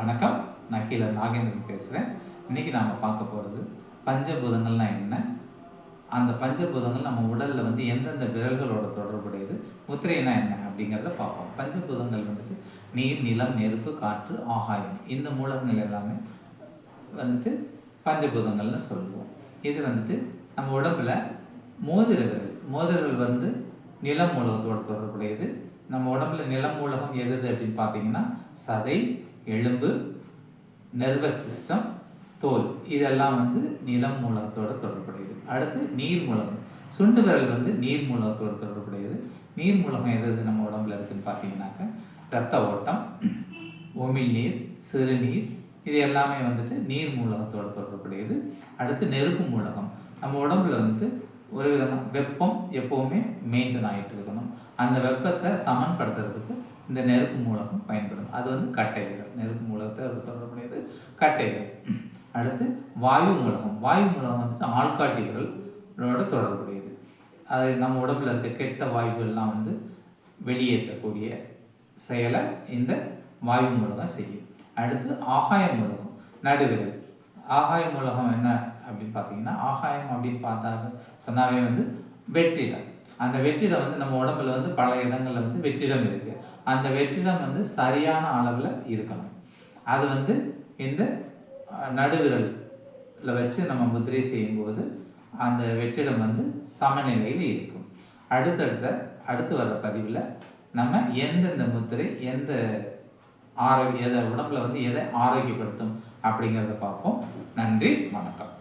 வணக்கம். நான் ஹீலர் நாகேந்திரன் பேசுகிறேன். இன்றைக்கி நாம் பார்க்க போகிறது பஞ்சபூதங்கள்னா என்ன, அந்த பஞ்சபூதங்கள் நம்ம உடலில் வந்து எந்தெந்த விரல்களோட தொடர்புடையது, முத்திரைனா என்ன அப்படிங்கிறத பார்ப்போம். பஞ்சபூதங்கள் வந்துட்டு நீர், நிலம், நெருப்பு, காற்று, ஆகாயம், இந்த மூலங்கள் எல்லாமே வந்துட்டு பஞ்சபூதங்கள்னு சொல்லுவோம். இது வந்துட்டு நம்ம உடம்புல மோதிரங்கள் வந்து நிலம் மூலகத்தோடு தொடர்புடையது. நம்ம உடம்புல நிலம் மூலகம் எது அப்படின்னு பார்த்தீங்கன்னா சதை, எலும்பு, நர்வஸ் சிஸ்டம், தோல், இதெல்லாம் வந்து நிலம் மூலகத்தோடு தொடர்புடையது. அடுத்து நீர் மூலகம், சுண்டு விரல் வந்து நீர் மூலகத்தோடு தொடர்புடையது. நீர் மூலகம் எது நம்ம உடம்புல இருக்குதுன்னு பார்த்தீங்கன்னாக்கா இரத்த ஓட்டம், உமிழ்நீர், சிறுநீர், இது எல்லாமே வந்துட்டு நீர் மூலகத்தோடு தொடர்புடையது. அடுத்து நெருப்பு மூலகம், நம்ம உடம்புல வந்துட்டு ஒரு விதமான வெப்பம் எப்போவுமே மெயின்டைன் ஆகிட்டு இருக்கணும். அந்த வெப்பத்தை சமன்படுத்துறதுக்கு இந்த நெருப்பு மூலகம் பயன்படும். அது வந்து கட்டைகள், நெருப்பு மூலகத்தை தொடர்புடையது கட்டைகள். அடுத்து வாயு மூலகம், வாயு மூலகம் வந்துட்டு ஆள்காட்டி விரலோட தொடர்புடையது. அது நம்ம உடம்புல இருக்க கெட்ட வாயுகள்லாம் வந்து வெளியேற்றக்கூடிய செயலை இந்த வாயு மூலகம் செய்யும். அடுத்து ஆகாய மூலகம், நடுவிரல். ஆகாய மூலகம் என்ன அப்படின்னு பார்த்தீங்கன்னா, ஆகாயம் அப்படின்னு சொன்னாவே வந்து வெற்றிடம். அந்த வெற்றிடம் வந்து நம்ம உடம்புல வந்து பல இடங்களில் வந்து வெற்றிடம் இருக்குது. அந்த வெற்றிடம் வந்து சரியான அளவில் இருக்கணும். அது வந்து இந்த நடுவிரலில் வச்சு நம்ம முத்திரை செய்யும்போது அந்த வெற்றிடம் வந்து சமநிலையில் இருக்கும். அடுத்து வர்ற பதிவில் நம்ம எந்தெந்த முத்திரை எந்த எதை உடம்புல வந்து எதை ஆரோக்கியப்படுத்தும் அப்படிங்கிறத பார்ப்போம். நன்றி, வணக்கம்.